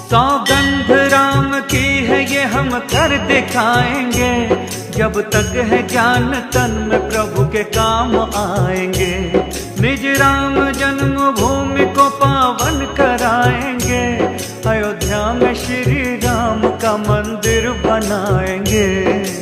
सौगंध राम की है ये हम कर दिखाएंगे, जब तक है जान तन में प्रभु के काम आएंगे। निज राम जन्मभूमि को पावन कराएंगे, अयोध्या में श्री राम का मंदिर बनाएंगे।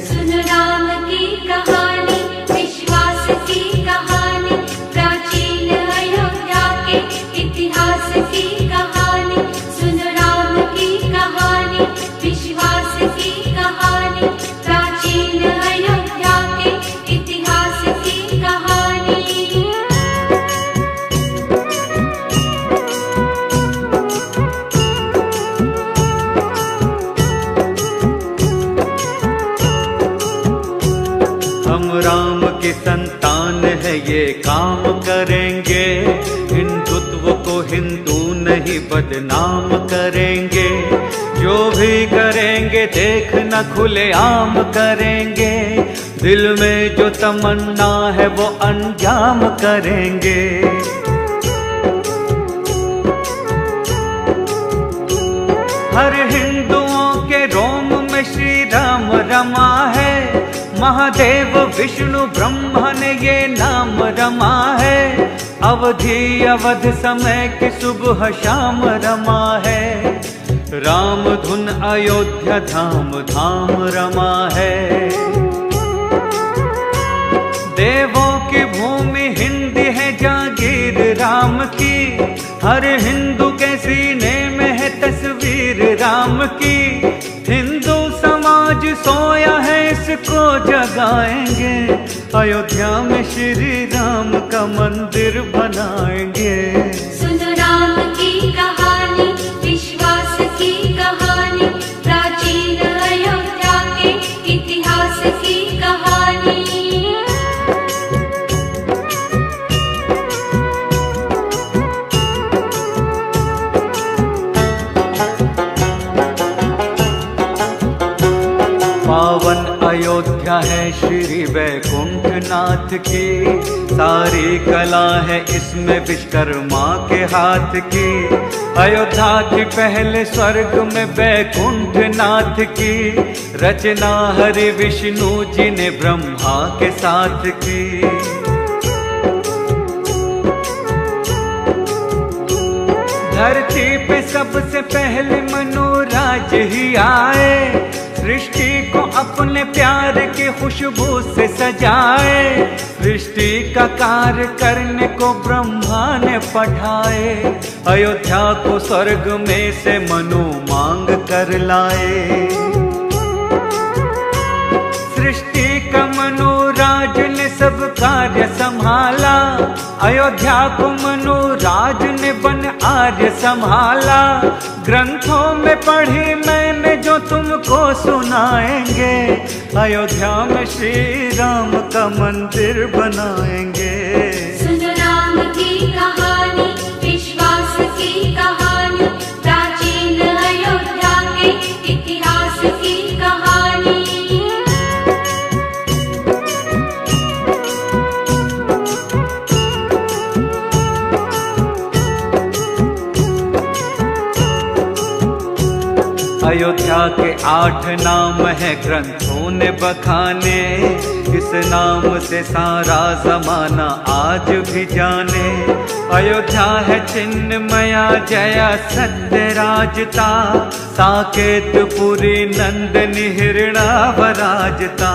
सुन राम की कहानी, विश्वास की कहानी, प्राचीन अयोध्या के इतिहास की कहानी। सुन राम की कहानी, विश्वास की कहानी, प्राचीन अयोध्या के इतिहास की कहानी। हम राम की संतान है ये काम करेंगे, हिंदुत्व को हिंदू नहीं बदनाम करेंगे। जो भी करेंगे देखना खुले आम करेंगे, दिल में जो तमन्ना है वो अंजाम करेंगे। हर हिंदुओं के रोम में श्री राम रमा है, महादेव विष्णु ब्रह्मा ने ये नाम रमा है। अवधि अवध समय की सुबह शाम रमा है, राम धुन अयोध्या धाम धाम रमा है। देवों की भूमि हिंद है जागीर राम की, हर हिंदू के सीने में है तस्वीर राम की। हिंदू समाज सोया है इसको जगाएंगे, अयोध्या में श्री राम का मंदिर बनाएंगे। सुन राम की कहानी, विश्वास की कहानी, प्राचीन अयोध्या के इतिहास की कहानी। पावन अयोध्या है श्री वैकुंठ नाथ की, सारी कला है इसमें विश्वकर्मा के हाथ की। अयोध्या की पहले स्वर्ग में वैकुंठ नाथ की, रचना हरि विष्णु जी ने ब्रह्मा के साथ की। धरती पे सबसे पहले मनोराज ही आए, सृष्टि को अपने प्यार की खुशबू से सजाए। सृष्टि का कार्य करने को ब्रह्मा ने पठाए, अयोध्या को स्वर्ग में से मनु मांग कर लाए। सृष्टि का मनोराज ने सब कार्य संभाला, अयोध्या को मनोराज ने बन आर्य संभाला। ग्रंथों में पढ़ी मैंने जो तुमको सुनाएंगे, अयोध्या में श्री राम का मंदिर बनाएंगे। सुन राम की कहानी, विश्वास की कहानी, प्राचीन अयोध्या के इतिहास की कहानी। अयोध्या के 8 नाम है ग्रंथों ने बखाने, इस नाम से सारा जमाना आज भी जाने। अयोध्या है चिन्मया जया सत्य राजता, साकेत पुरी नंदनी हिरणा वराजता।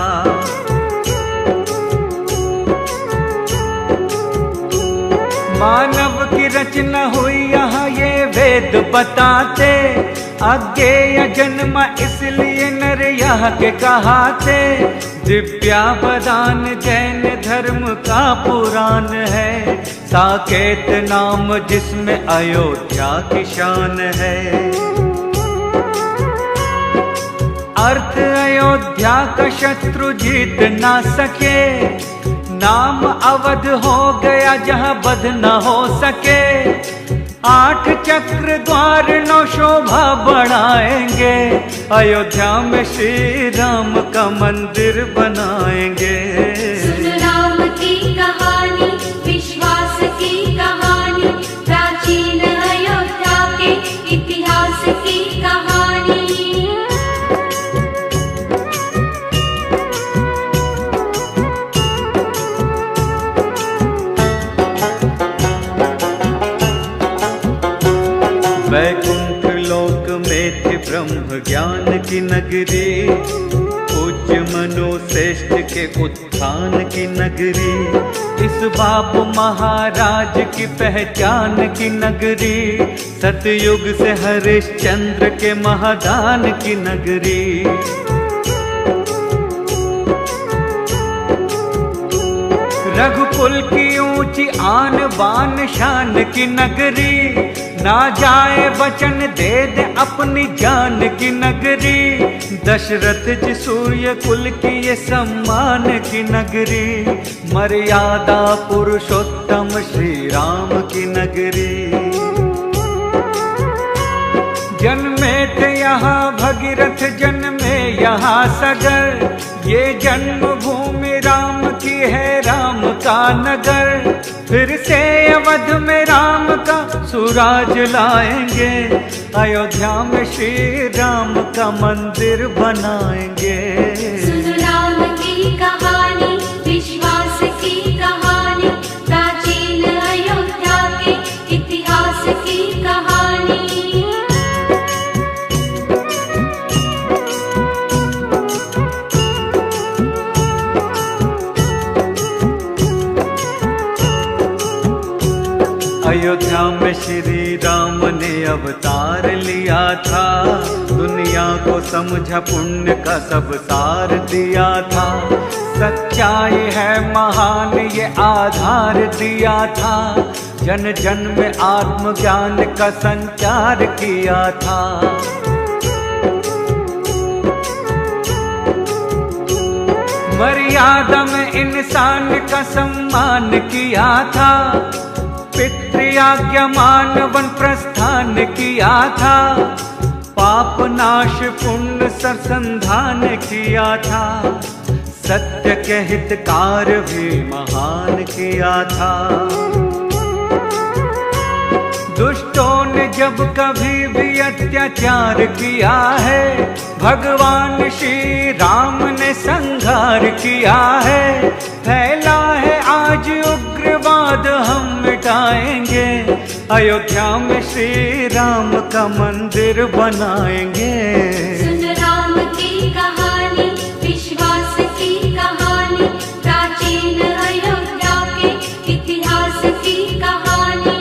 मानव की रचना हुई यहाँ ये वेद बताते, अज्ञेय जन्म इसलिए नर यहाँ के कहाते। दिव्यावदान जैन धर्म का पुराण है, साकेत नाम जिसमें अयोध्या की शान है। अर्थ अयोध्या का शत्रु जीत ना सके, नाम अवध हो गया जहाँ बध न हो सके। 8 चक्र द्वार 9 शोभा बढ़ाएंगे, अयोध्या में श्री राम का मंदिर बनाएंगे। सुन राम की कहानी, विश्वास की कहानी, ब्रह्म ज्ञान की नगरी, पूज्य मनोश्रेष्ठ के उत्थान की नगरी, इस बाप महाराज की पहचान की नगरी, सतयुग से हरिश्चंद्र के महादान की नगरी। रघुकुल की ऊंची आन बान शान की नगरी, ना जाए वचन दे दे अपनी जान की नगरी, दशरथ जी सूर्य कुल की ये सम्मान की नगरी, मर्यादा पुरुषोत्तम श्री राम की नगरी। जन्मे थे यहाँ भगीरथ, जन्मे यहाँ सगर, ये जन्म भूमि राम की है, राम का नगर, फिर से अवध में राम का सुराज लाएंगे, अयोध्या में श्री राम का मंदिर बनाएंगे। सुन राम की कहानी, विश्वास की कहानी, प्राचीन अयोध्या के इतिहास की कहानी। अयोध्या में श्री राम ने अवतार लिया था, दुनिया को समझा पुण्य का सब सार दिया था, सच्चाई है महान ये आधार दिया था, जन जन में आत्मज्ञान का संचार किया था। मर्यादा में इंसान का सम्मान किया था, पितृयाज्ञा मानवन प्रस्थान किया था, पाप नाश पुण्य सरसंधान किया था, सत्य के हितकार भी महान किया था। दुष्टों ने जब कभी भी अत्याचार किया है, भगवान श्री राम ने संहार किया है, फैला है आज उग्रवाद हम मिटाएंगे, अयोध्या में श्री राम का मंदिर बनाएंगे। सुन राम की कहानी, विश्वास की कहानी, प्राचीन अयोध्या के इतिहास की कहानी।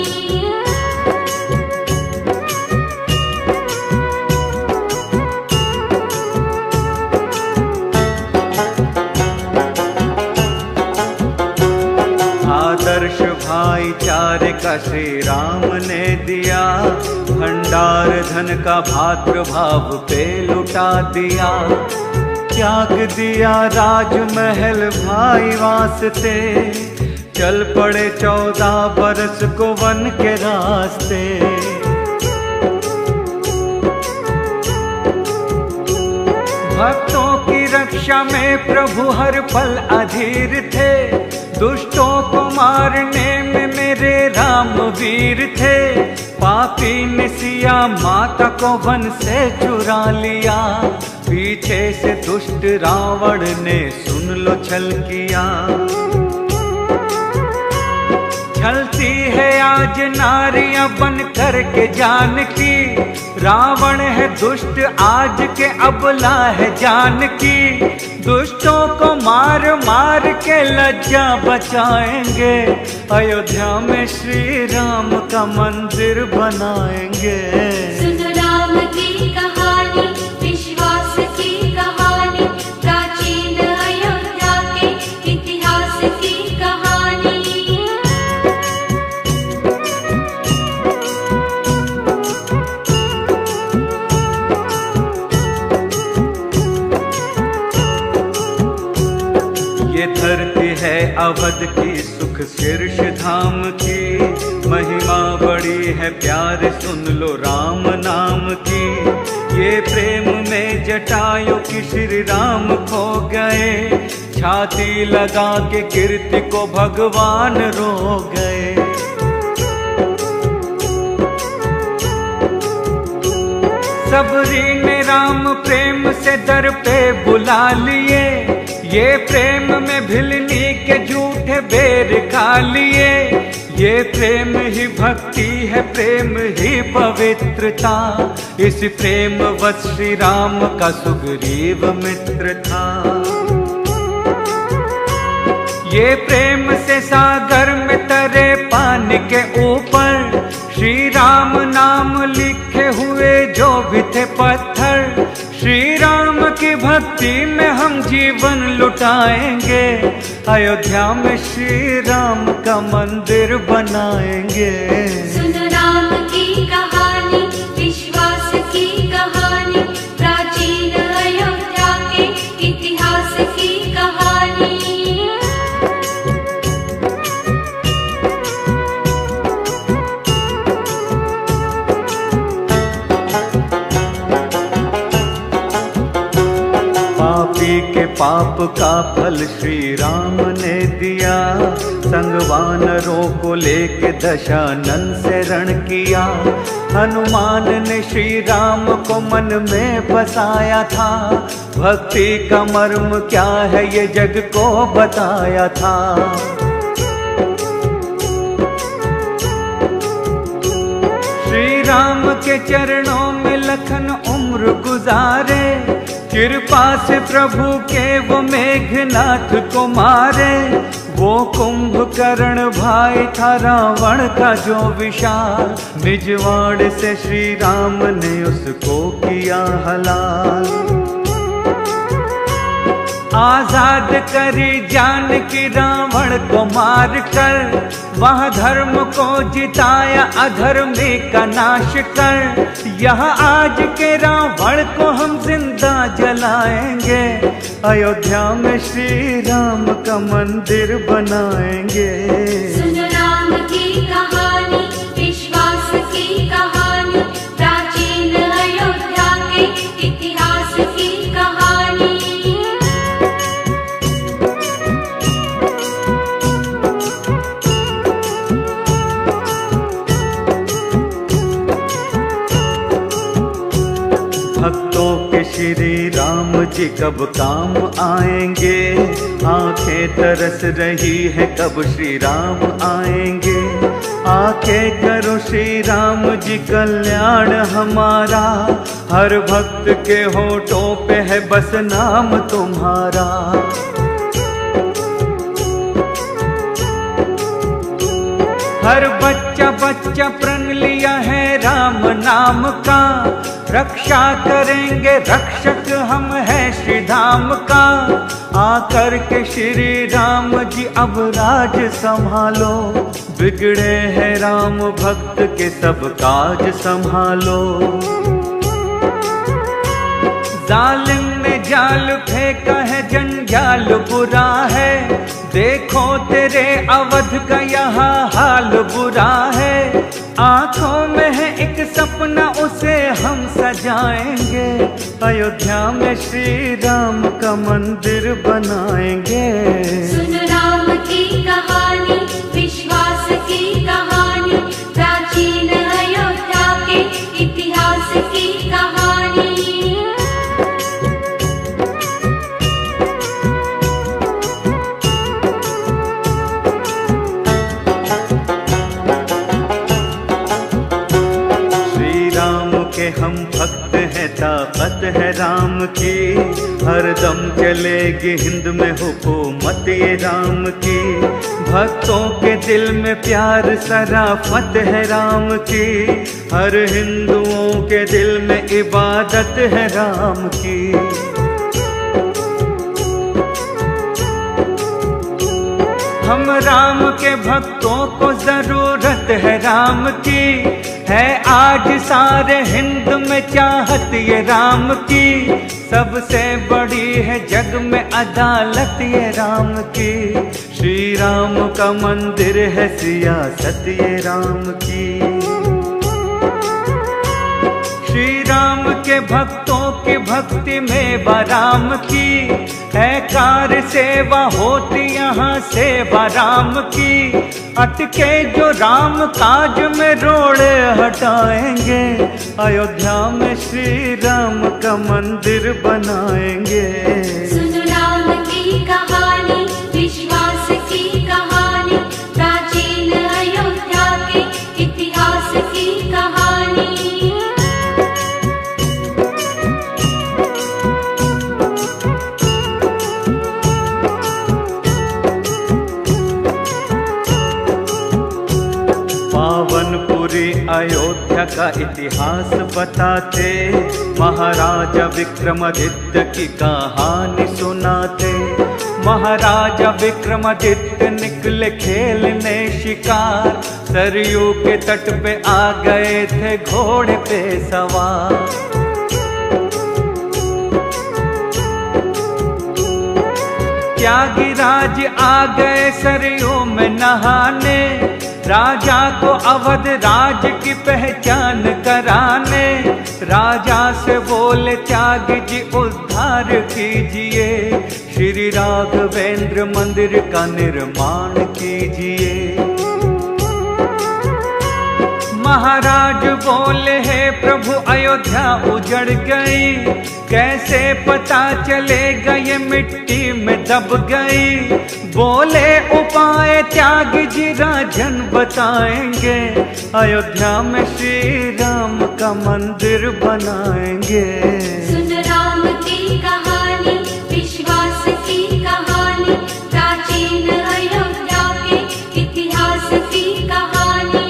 आदर्श भाईचारे का श्री राम ने दिया, भंडार धन का भातृभाव पे लुटा दिया, त्याग दिया राजमहल भाई वास्ते, चल पड़े 14 बरस को वन के रास्ते। भक्तों की रक्षा में प्रभु हर पल अधीर थे, दुष्टों को मारने में मेरे राम वीर थे, पापी ने सिया माता को वन से चुरा लिया, पीछे से दुष्ट रावण ने सुन लो छल किया। छलती है आज नारियां बन कर के जानकी, रावण है दुष्ट आज के अबला है जानकी, दुष्टों को मार मार के लज्जा बचाएंगे, अयोध्या में श्री राम का मंदिर बनाएंगे। सुन राम की कहानी, विश्वास की कहानी, प्राचीन अयोध्या के इतिहास की कहानी। ये धरती है अवध की सुख शीर्ष धाम की, महिमा बड़ी है प्यार सुन लो राम नाम की, ये प्रेम में जटायु की श्री राम खो गए, छाती लगा के कीर्ति को भगवान रो गए। सबरी ने राम प्रेम से दर पे बुला लिए, ये प्रेम में भिलनी के झूठे बेर खा लिए, ये ये प्रेम ही भक्ति है, प्रेम ही पवित्रता। इस प्रेम वश श्री राम का सुग्रीव मित्र था। ये प्रेम से सागर में तरे पानी के ऊपर श्री राम नाम लिखे हुए जो भी थे पत्थर। श्री राम की भक्ति में हम जीवन लुटाएंगे, अयोध्या में श्री राम का मंदिर बनाएंगे। सुन राम की कहानी, विश्वास की कहानी, प्राचीन अयोध्या के इतिहास की कहानी। पापी के पाप का फल श्री राम ने दिया। संग वानरों को लेके दशानन से रण किया। हनुमान ने श्री राम को मन में बसाया था। भक्ति का मर्म क्या है ये जग को बताया था। श्री राम के चरणों में लखन उम्र गुजारे। कृपा से प्रभु के वो मेघनाथ को मारे। वो कुंभकर्ण भाई था रावण का जो विशाल। निजवाड़ से श्री राम ने उसको किया हलाल। आजाद करी जानकी रावण को मार कर। वह धर्म को जिताया अधर्मी का नाश कर। यह आज के रावण को हम जिंदा जलाएंगे। अयोध्या में श्री राम का मंदिर बनाएंगे। सुन राम की कहानी, विश्वास की कहानी, प्राचीन अयोध्या के इतिहास की कहानी। भक्तों के श्री राम जी कब काम आएंगे। आंखें तरस रही है कब श्री राम आएंगे। आंखें करो श्री राम जी कल्याण हमारा। हर भक्त के होठों पे है बस नाम तुम्हारा। हर बच्चा बच्चा प्रण लिया है राम नाम का। रक्षा करेंगे रक्षक हम हैं श्री धाम का। आकर के श्री राम जी अब राज संभालो। बिगड़े हैं राम भक्त के सब काज संभालो। जालिम ने जाल फेंका है जंजाल बुरा है। देखो तेरे अवध का यहाँ हाल बुरा है। आंखों में है एक सपना उसे हम सजाएंगे। अयोध्या में श्री राम का मंदिर बनाएंगे। सुन राम की कहानी, विश्वास की कहानी, प्राचीन अयोध्या के इतिहास की कहानी। हम भक्त हैं ताकत है राम की। हरदम चलेगी हिंद में हुकूमत ये राम की। भक्तों के दिल में प्यार सराफत है राम की। हर हिंदुओं के दिल में इबादत है राम की। हम राम के भक्तों को जरूरत है राम की। है आज सारे हिंद में चाहत ये राम की। सबसे बड़ी है जग में अदालत ये राम की। श्री राम का मंदिर है सियासत ये राम की। श्री राम के भक्तों की भक्ति में राम की। है कार्य सेवा होती यहाँ सेवा राम की। अटके जो राम काज में रोड़े हटाएंगे। अयोध्या में श्री राम का मंदिर बनाएंगे। सुन राम की कहानी, विश्वास की कहानी, प्राचीन अयोध्या कवि अयोध्या का इतिहास बताते, महाराजा विक्रमादित्य की कहानी सुनाते। महाराजा विक्रमादित्य निकले खेलने शिकार, सरयू के तट पे आ गए थे घोड़े पे सवार। त्यागीराज आ गए सरयू में नहाने, राजा को अवध राज की पहचान कराने। राजा से बोले त्यागी जी उद्धार कीजिए, श्री राघवेंद्र मंदिर का निर्माण कीजिए। महाराज बोले हे प्रभु अयोध्या उजड़ गई, कैसे पता चलेगा ये मिट्टी में दब गई। बोले उपाय त्यागी जी राजन बताएंगे, अयोध्या में श्री राम का मंदिर बनाएंगे। सुन राम की कहानी, विश्वास की कहानी, प्राचीन अयोध्या के इतिहास की कहानी।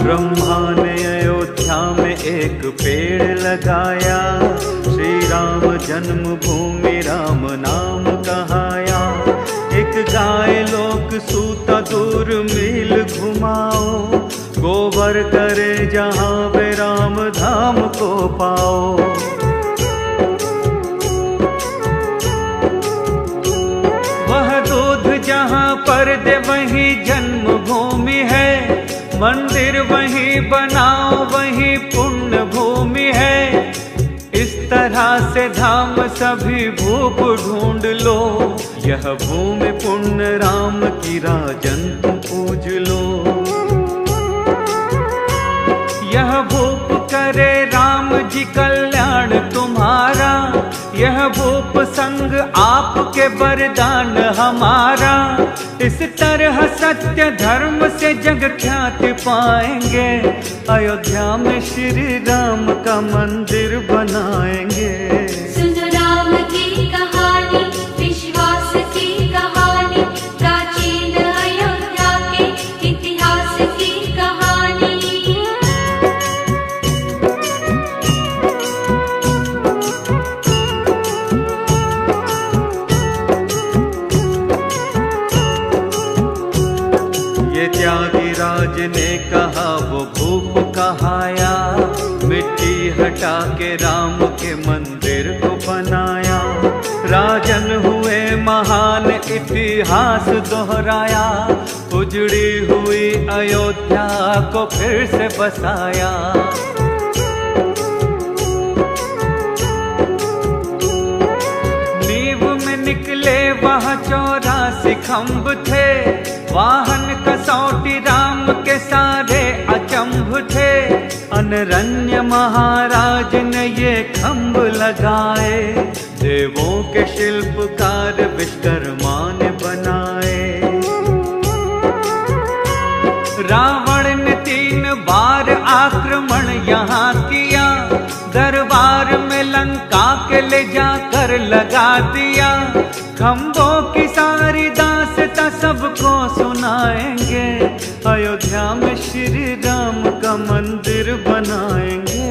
ब्रह्मा ने अयोध्या में एक पेड़ लगाया, श्री राम जन्मभूमि राम नाम कहाया। एक गाय लोक सूता दूर मील घुमाओ, गोबर करे जहाँ वे राम धाम को पाओ। वह दूध जहाँ पर दे वही जन्मभूमि है, मंदिर वहीं बनाओ वहीं पुण्य भूमि है। इस तरह से धाम सभी भूप ढूंढ लो, यह भूमि पुण्य राम की राजन तुम पूज लो। यह भूप करे राम जी कल्याण तुम्हारा, यह भूप संग आपके वरदान हमारा। इस तरह सत्य धर्म से जग ख्याति पाएंगे, अयोध्या में श्री राम का मंदिर बनाएंगे। सुन राम की कहानी, विश्वास की कहानी, प्राचीन अयोध्या के इतिहास की कहानी। त्यागीराज ने कहा वो भूप कहाया, मिट्टी हटा के राम के मंदिर को बनाया। राजन हुए महान इतिहास दोहराया, उजड़ी हुई अयोध्या को फिर से बसाया। नींव में निकले वहाँ 84 खम्भ थे, वाहन कसौटी राम के सारे अचंभ थे। अनरण्य महाराज ने ये खम्भ लगाए, देवों के शिल्पकार विश्वकर्मा ने बनाए। रावण ने 3 बार आक्रमण यहाँ किया, दरबार में लंका के ले जाकर लगा दिया। खम्भों की सारी दास्तां सबको सुनाएंगे, अयोध्या में श्री राम का मंदिर बनाएंगे।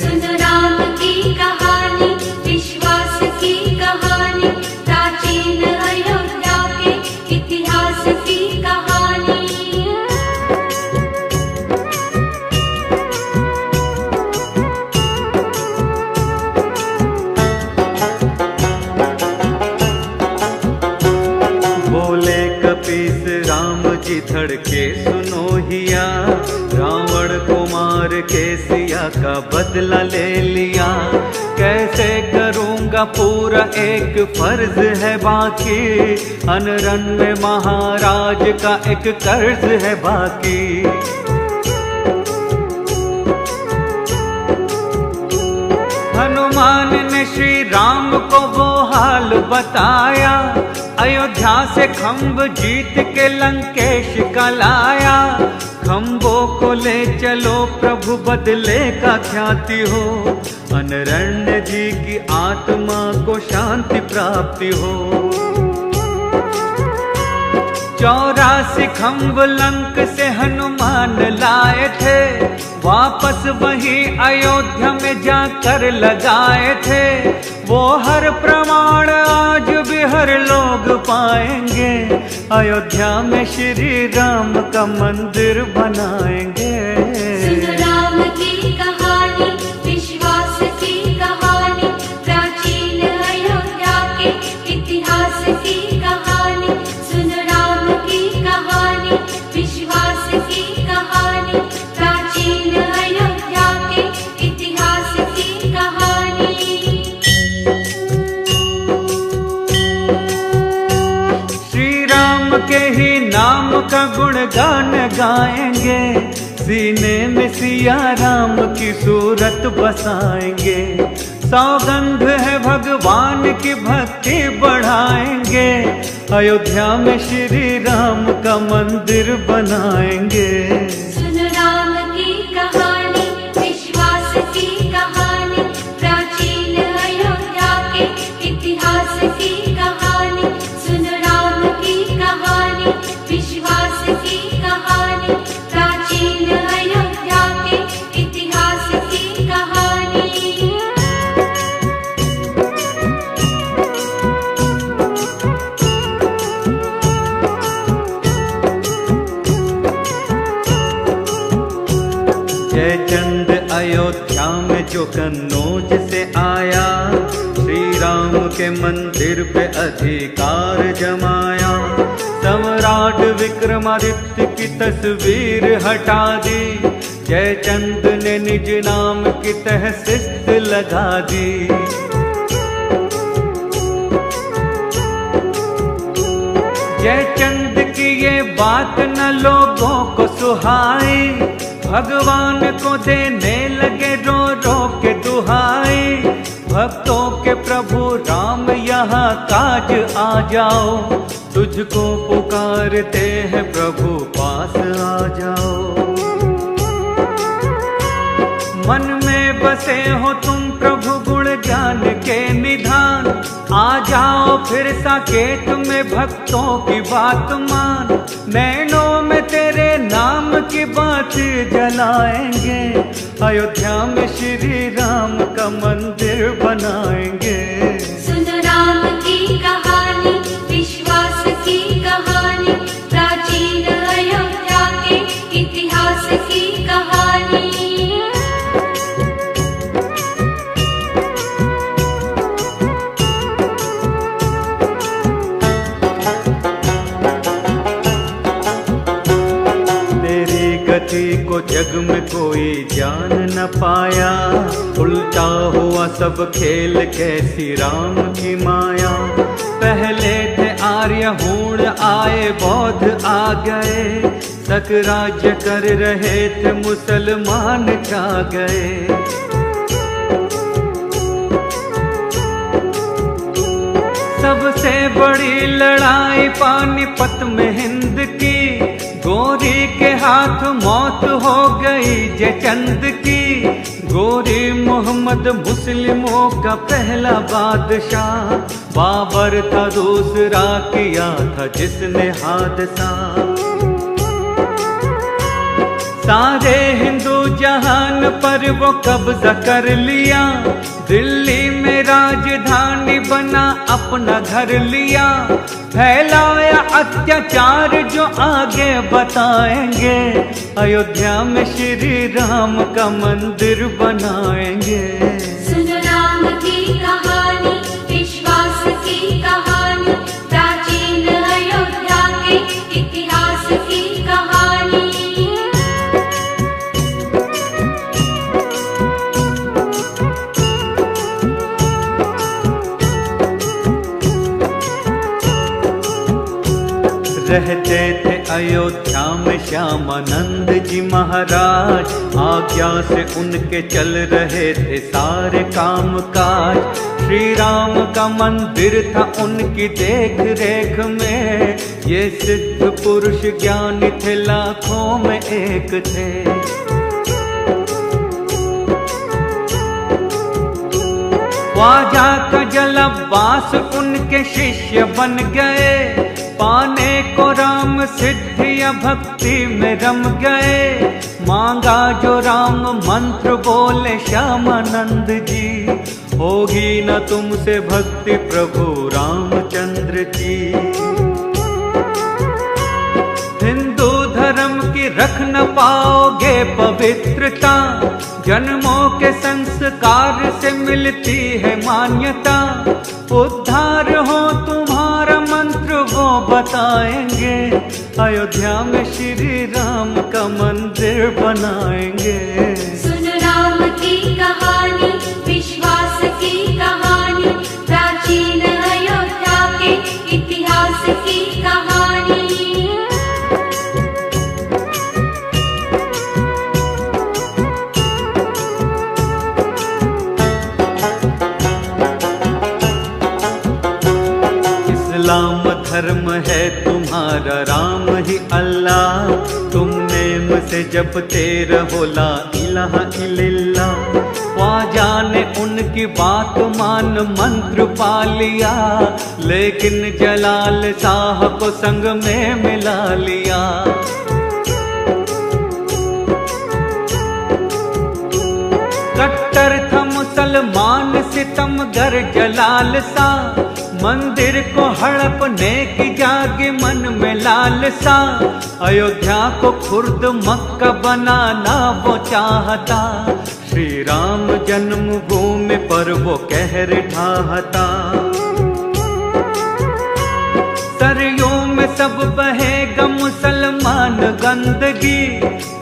सुन राम की कहानी, विश्वास की कहानी, प्राचीन अयोध्या के इतिहास की कहानी। धड़के सुनो हिया, रावण को मार के सिया का बदला ले लिया। कैसे करूँगा पूरा एक फर्ज है बाकी, अनरण्य महाराज का एक कर्ज है बाकी। हनुमान ने श्री राम को वो हाल बताया, अयोध्या से खम्भ जीत के लंकेश का लाया। खम्भों को ले चलो प्रभु बदले का ख्याति हो, अनरण्य जी की आत्मा को शांति प्राप्ति हो। 84 खम्भ लंक से हनुमान लाए थे, वापस वही अयोध्या में जाकर लगाए थे। वो हर प्रमाण आज भी हर लोग पाएंगे, अयोध्या में श्री राम का मंदिर बनाएंगे। सुनो राम की कहानी, विश्वास की कहानी, प्राचीन अयोध्या के इतिहास की कहानी। सुनो राम की कहानी, विश्वास की कहानी, प्राचीन अयोध्या के इतिहास की कहानी। श्री राम के ही नाम का गुणगान गाएंगे, सीने में सिया राम की सूरत बसाएंगे। सौगंध है भगवान की भक्ति बढ़ाएंगे, अयोध्या में श्री राम का मंदिर बनाएंगे। सुनो राम की कहानी, विश्वास की कहानी, प्राचीन अयोध्या के इतिहास की कहानी। सुनो राम की कहानी, विश्वास की कहानी, प्राचीन अयोध्या के इतिहास की कहानी। जयचंद अयोध्या में जो कन्नौज से आया, श्री राम के मंदिर पे अधिकार जमाया। सम्राट विक्रमादित्य की तस्वीर हटा दी, जयचंद ने निज नाम की तहसीस लगा दी। जयचंद की ये बात न लोगों को सुहाई, भगवान को देने लगे रो रो के दुहाई। भक्तों के प्रभु राम यहाँ काज आ जाओ, तुझको पुकारते हैं प्रभु पास आ जाओ। मन में बसे हो तुम प्रभु गुण ज्ञान के निधान, आ जाओ फिर साकेत में भक्तों की बात मान। नैनों में तेरे नाम की बात जलाएंगे, अयोध्या में श्री राम का मंदिर बनाएंगे। सुनो राम की कहानी, विश्वास की कहानी, प्राचीन अयोध्या के इतिहास की कहानी। गति को जग में कोई जान न पाया, उल्टा हुआ सब खेल कैसी राम की माया। पहले थे आर्य हूण आए बौद्ध आ गए, सक राज्य कर रहे थे मुसलमान छा गए। सबसे बड़ी लड़ाई पानीपत में हिंद की, गोरी के हाथ मौत हो गई जयचंद की। गोरी मोहम्मद मुस्लिमों का पहला बादशाह, बाबर था दूसरा किया था जिसने हादसा। सारे हिंदू जहान पर वो कब्जा कर लिया, दिल्ली में राजधानी बना अपना घर लिया। फैलाया अत्याचार जो आगे बताएंगे, अयोध्या में श्री राम का मंदिर बनाएंगे। सुनो राम की कहानी, विश्वास की कहानी, प्राचीन अयोध्या के इतिहास की कहानी। रहते थे अयोध्या में श्यामानंद जी महाराज, आज्ञा से उनके चल रहे थे सारे काम काज। श्री राम का मंदिर था उनकी देख रेख में, ये सिद्ध पुरुष ज्ञानी थे, लाखों में एक थे। ख्वाजा का जलवास उनके शिष्य बन गए, पाने को राम सिद्धि या भक्ति में रम गए। मांगा जो राम मंत्र बोले श्यामानंद जी, होगी न तुमसे भक्ति प्रभु रामचंद्र जी। हिंदू धर्म की रख न पाओगे पवित्रता, जन्मों के संस्कार से मिलती है मान्यता। उद्धार हो तुम्हारा मंत्र वो बताएंगे, अयोध्या में श्री राम का मंदिर बनाएंगे। सुन राम की कहानी, विश्वास की कहानी, प्राचीन अयोध्या के इतिहास की कहानी। इस्लाम धर्म है तुम्हारा, राम ही अल्लाह, तुम नेम से जपते रहो ला इलाहा इल्लल्लाह। ख्वाजा ने उनकी बात मान मंत्र पा लिया, लेकिन जलाल शाह को संग में मिला लिया। कट्टर था मुसलमान सितमगर जलाल सा, मंदिर को हड़पने की जागे मन में लालसा। अयोध्या को खुर्द मक्का बनाना वो चाहता, श्री राम जन्मभूमि पर वो कहर ढाहता। सरयों में सब बहेगा मुसलमान गंदगी,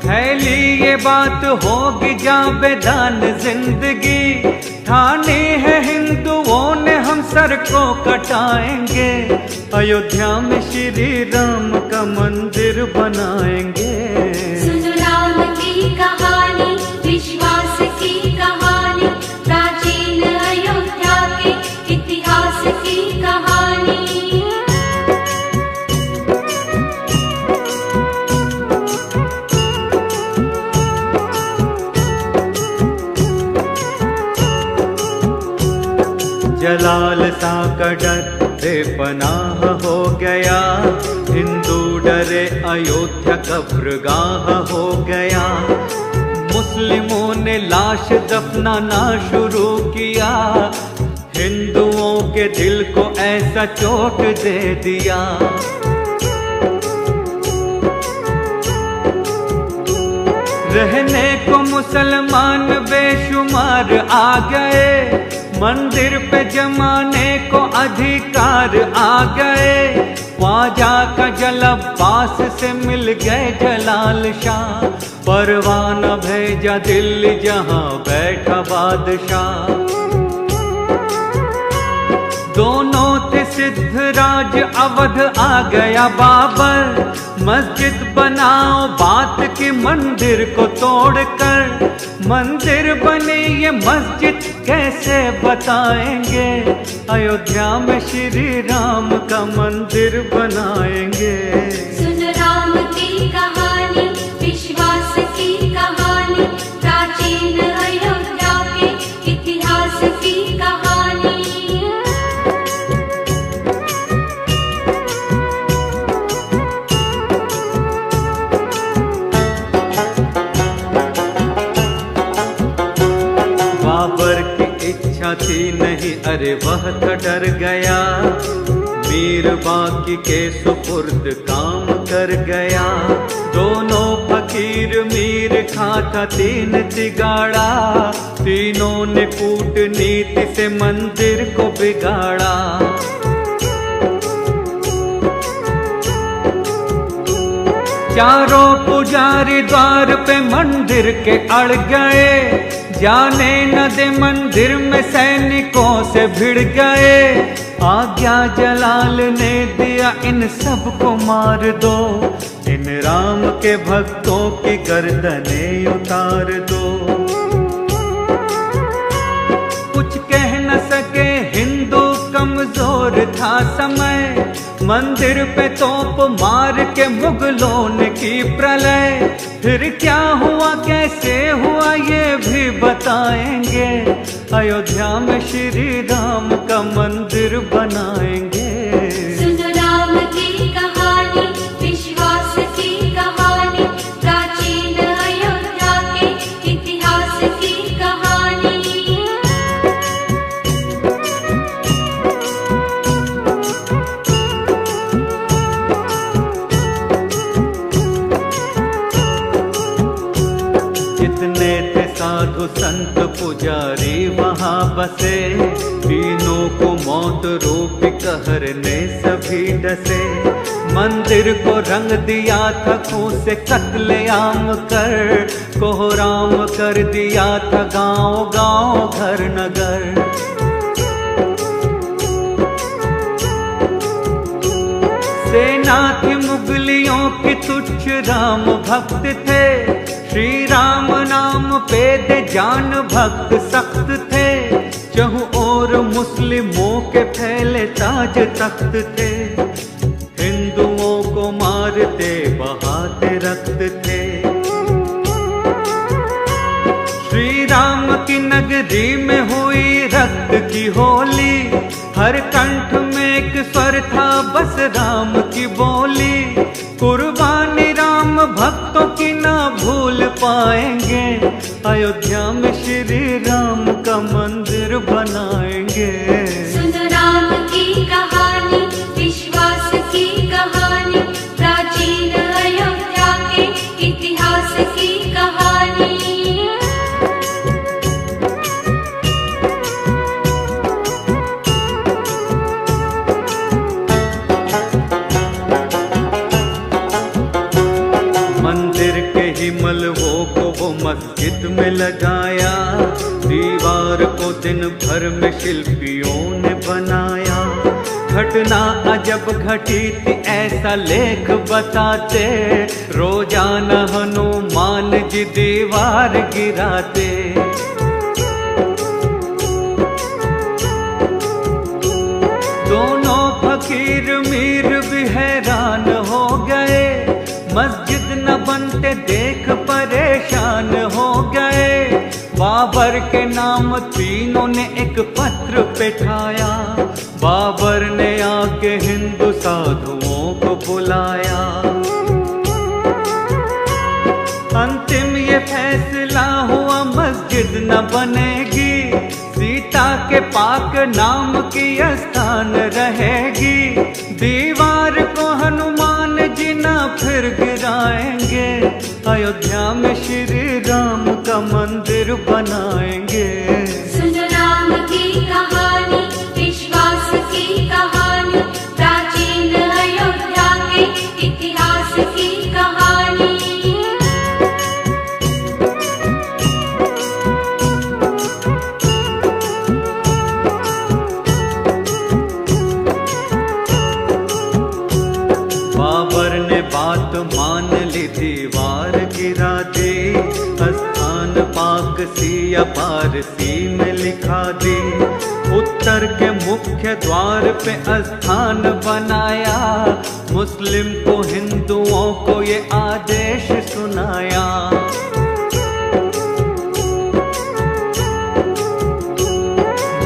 फैली ये बात होगी जाबेदान जिंदगी। ठाने है हिंदुओं ने हम सर को कटाएंगे, अयोध्या में श्री राम का मंदिर बनाएंगे। सुन राम की कहानी, विश्वास की कहानी, प्राचीन अयोध्या के इतिहास की कहानी। जलाल सा का डर बेपनाह हो गया, हिंदू डरे अयोध्या कब्रगाह हो गया। मुस्लिमों ने लाश दफनाना शुरू किया, हिंदुओं के दिल को ऐसा चोट दे दिया। रहने को मुसलमान बेशुमार आ गए, मंदिर पे जमाने को अधिकार आ गए। ख्वाजा का जलवास से मिल गए जलाल शाह, परवाना भेजा दिल्ली जहां बैठा बादशाह। दोनों थे सिद्धराज, अवध आ गया बाबर, मस्जिद बनाओ बात की मंदिर को तोड़कर। मंदिर बने ये मस्जिद कैसे बताएंगे, अयोध्या में श्री राम का मंदिर बनाएंगे। सुन राम की कहानी, विश्वास की कहानी, प्राचीन अयोध्या के इतिहास की कहानी। बाबर की इच्छा थी नहीं, अरे वह तो डर गया, मीर बाकी के सुपुर्द काम कर गया। दोनों फकीर मीर खाता तीन तिगाड़ा, तीनों ने कूटनीति से मंदिर को बिगाड़ा। चारों पुजारी द्वार पे मंदिर के अड़ गए, जाने न दे मंदिर में सैनिकों से भिड़ गए। आज्ञा जलाल ने दिया इन सबको मार दो, इन राम के भक्तों की गर्दनें उतार दो। कुछ कह न सके हिंदू, कमजोर था समय, मंदिर पे तोप मार के मुगलों ने की प्रलय, फिर क्या हुआ कैसे हुआ ये भी बताएंगे। अयोध्या में श्री राम का मंदिर बनाएंगे। सुनो राम की कहानी, विश्वास की कहानी, प्राचीन अयोध्या के इतिहास की कहानी। जितने थे साधु संत पुजारी वहाँ बसे, तीनों को मौत रूपी कहर ने सभी डसे। मंदिर को रंग दिया था खून से कत्लेआम कर, कोहराम कर दिया था गांव गांव घर नगर। सेना थी मुगलियों की तुच्छ राम भक्त थे, श्री राम नाम पे दे जान भक्त सख्त थे। चहु और मुस्लिमों के फैले ताज तख्त थे, हिंदुओं को मारते बहाते रक्त थे। श्री राम की नगरी में हुई रक्त की होली, हर कंठ में एक स्वर था बस राम की बोली। कुर्बानी राम भक्तों की ना भूल पाएंगे, अयोध्या में श्री राम का मंदिर बनाएंगे। सुनो राम की कहानी, विश्वास की कहानी, प्राचीन अयोध्या के इतिहास की कहानी। मलबों को वो मस्जिद में लगाया, दीवार को दिन भर में शिल्पियों ने बनाया। घटना अजब घटी थी ऐसा लेख बताते, रोजाना हनुमान जी दीवार गिराते। दोनों फकीर मीर भी हैरान हो गए, मस्जिद न बनते देख परेशान हो गए। बाबर के नाम तीनों ने एक पत्र पे ठाया, बाबर ने आके हिंदू साधुओं को बुलाया। अंतिम ये फैसला हुआ मस्जिद न बनेगी, सीता के पाक नाम की स्थान रहेगी। दीवार को हनुमान जी न फिर गिराएंगे, अयोध्या में श्री राम का मंदिर बनाएंगे। सुनो राम की कहानी, विश्वास की कहानी, प्राचीन अयोध्या के इतिहास की कहानी। बाबर ने बात मान ली, दीवार गिरा दी, स्थान पाक सी या पारसी में लिखा दी। उत्तर के मुख्य द्वार पे स्थान बनाया, मुस्लिम को हिंदुओं को ये आदेश सुनाया।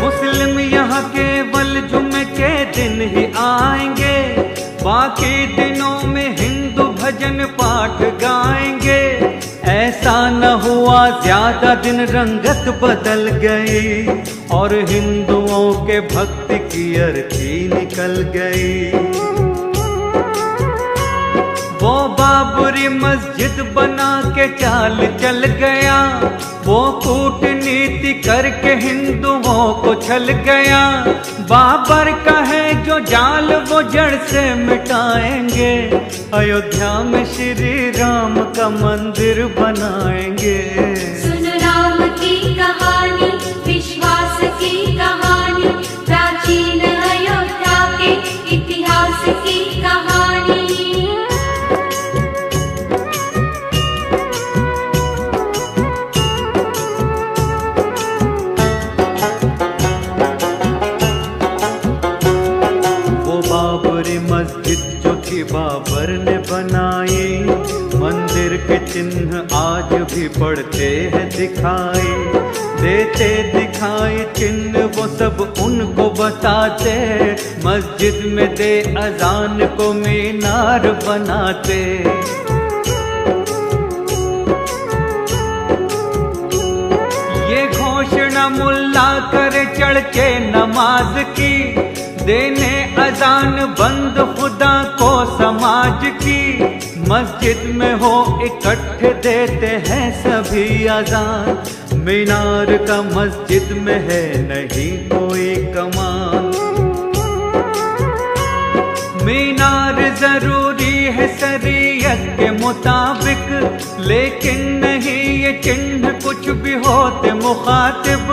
मुस्लिम यहाँ केवल जुमे के दिन ही आएंगे, बाकी दिनों में हिंदू भजन पाठ गाएंगे। ऐसा न हुआ ज्यादा दिन रंगत बदल गई, और हिंदुओं के भक्ति की अर्थी निकल गई। वो बाबरी मस्जिद बना के चाल चल गया, वो कूटनीति करके हिंदुओं को छल गया। बाबर का है जो जाल वो जड़ से मिटाएंगे, अयोध्या में श्री राम का मंदिर बनाएंगे। सुनो राम की कहानी, विश्वास की कहानी, प्राचीन अयोध्या के इतिहास की कहानी। पड़ते हैं दिखाई, देते दिखाई चिन्ह वो सब उनको बताते, मस्जिद में दे अजान को मीनार बनाते। ये घोषणा मुल्ला करे चढ़ के नमाज की, देने अजान बंद खुदा को समाज की। मस्जिद में हो इकट्ठे देते हैं सभी अजान, मीनार का मस्जिद में है नहीं कोई कमान। मीनार जरूरी है शरीयत के मुताबिक, लेकिन नहीं ये चिन्ह कुछ भी होते मुखातिब।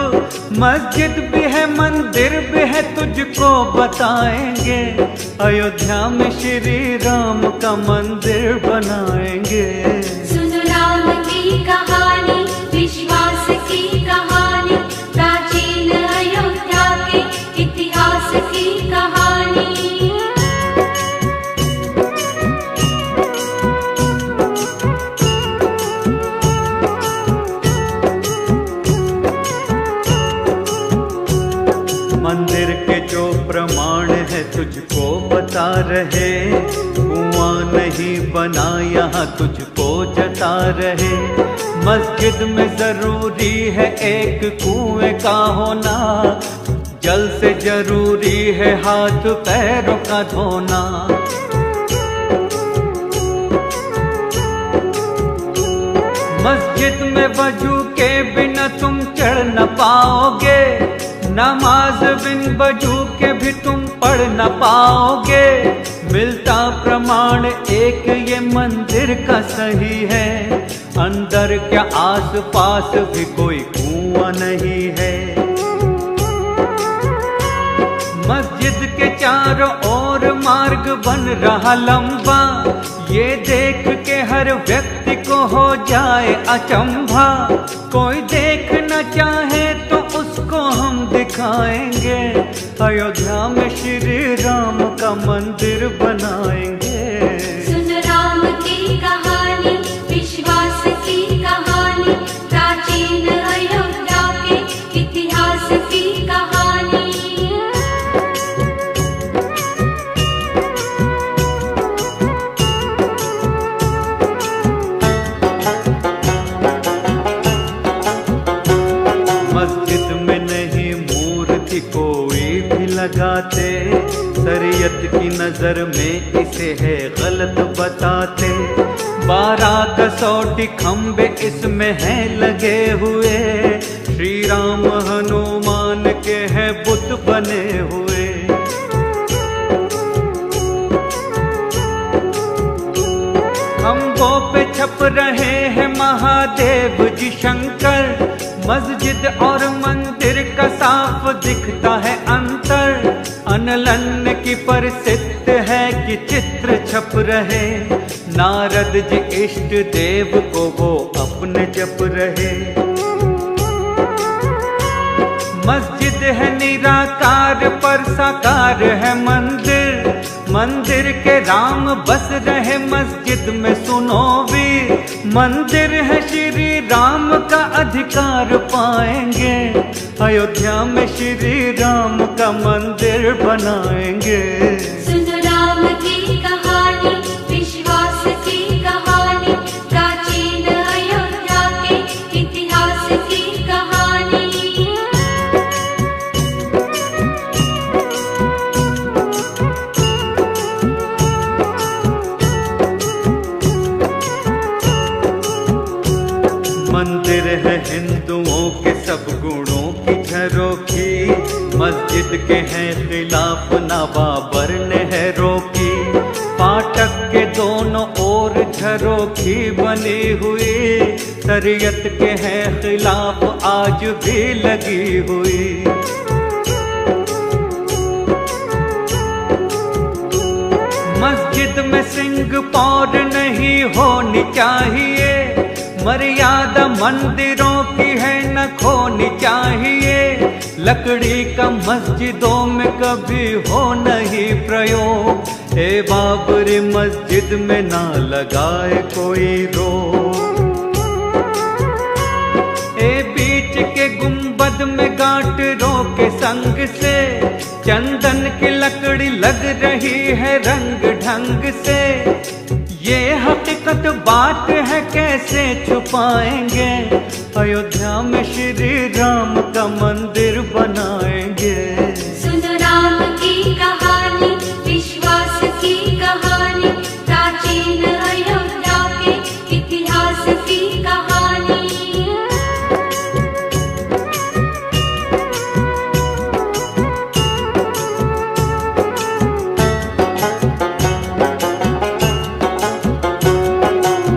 मस्जिद भी है मंदिर भी है तुझको बताएंगे, अयोध्या में श्री राम का मंदिर बनाएंगे। सुन राम की कहानी, विश्वास की कहानी, प्राचीन अयोध्या के इतिहास की कहानी। मंदिर के जो प्रमाण है तुझको बता रहे, कुआं नहीं बना यहाँ तुझको जता रहे। मस्जिद में जरूरी है एक कुएं का होना, जल से जरूरी है हाथ पैरों का धोना। मस्जिद में वजू के बिना तुम चढ़ न पाओगे, नमाज बिन वजू के भी तुम पढ़ न पाओगे। मिलता प्रमाण एक ये मंदिर का सही है, अंदर क्या आस पास भी कोई कुआं नहीं है। मस्जिद के चारों ओर मार्ग बन रहा लंबा, ये देख के हर व्यक्ति को हो जाए अचंभा। कोई देख न चाहे तो उसको हम दिखाएंगे, अयोध्या में श्री राम का मंदिर बनाएंगे। सुन राम की कहानी, विश्वास की कहानी, प्राचीन अयोध्या के इतिहास की कहानी। मस्जिद में नहीं मूर्ति कोई भी लगाते, शरीयत की नजर में इसे है गलत बताते। 12 कसौटी खंबे इसमें हैं लगे हुए, श्री राम हनुमान के हैं बुत बने हुए। खंभों पे छप रहे हैं महादेव जी शंकर, मस्जिद और मंदिर का साफ दिखता है अंतर। अनलन की प्रसिद्ध है कि चित्र छप रहे, नारद जी इष्ट देव को वो अपने जप रहे। मस्जिद है निराकार पर साकार है मंदिर, मंदिर के राम बस रहे मस्जिद में सुनो वीर। मंदिर है श्री राम का अधिकार पाएंगे, अयोध्या में श्री राम का मंदिर बनाएंगे। सुन राम की कहानी, विश्वास की कहानी, प्राचीन अयोध्या के इतिहास की कहानी। मंदिर है हिंदुओं के सब गुणों की झरोखी, मस्जिद के हैं खिलाफ ना बाबर ने है रोकी। फाटक के दोनों ओर झरोखी बनी हुई, शरीयत के हैं खिलाफ आज भी लगी हुई। मस्जिद में सिंह पौर नहीं होनी चाहिए, मर्यादा मंदिरों की है न खोनी चाहिए। लकड़ी का मस्जिदों में कभी हो नहीं प्रयोग, हे बाबरी मस्जिद में ना लगाए कोई रोक। काट रोके संग से, चंदन की लकड़ी लग रही है रंग ढंग से। ये हकीकत बात है कैसे छुपाएंगे, अयोध्या में श्री राम का मंदिर बनाएंगे। सुनो राम की कहानी, विश्वास की कहानी, प्राचीन अयोध्या के इतिहास की कहानी।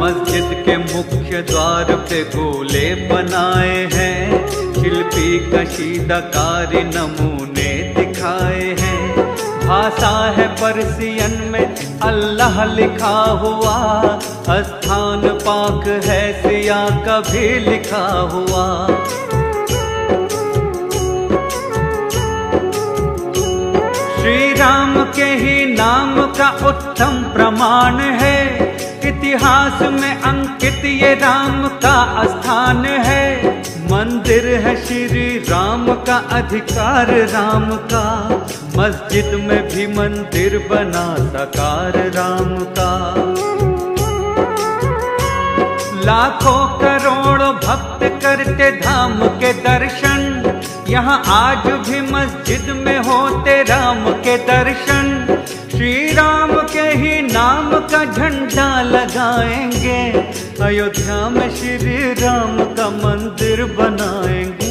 मस्जिद के मुख्य द्वार पे गोले बनाए हैं, शिल्पी कशीदाकारी नमूने दिखाए हैं। भाषा है पर्सियन में अल्लाह लिखा हुआ, स्थान पाक है सिया का भी लिखा हुआ। श्री राम के ही नाम का उत्तम प्रमाण है, इतिहास में अंकित ये राम का स्थान है। मंदिर है श्री राम का, अधिकार राम का, मस्जिद में भी मंदिर बना साकार राम का। लाखों करोड़ों भक्त करते धाम के दर्शन, यहाँ आज भी मस्जिद में होते राम के दर्शन। श्री राम के ही नाम का झंडा लगाएंगे, अयोध्या में श्री राम का मंदिर बनाएंगे।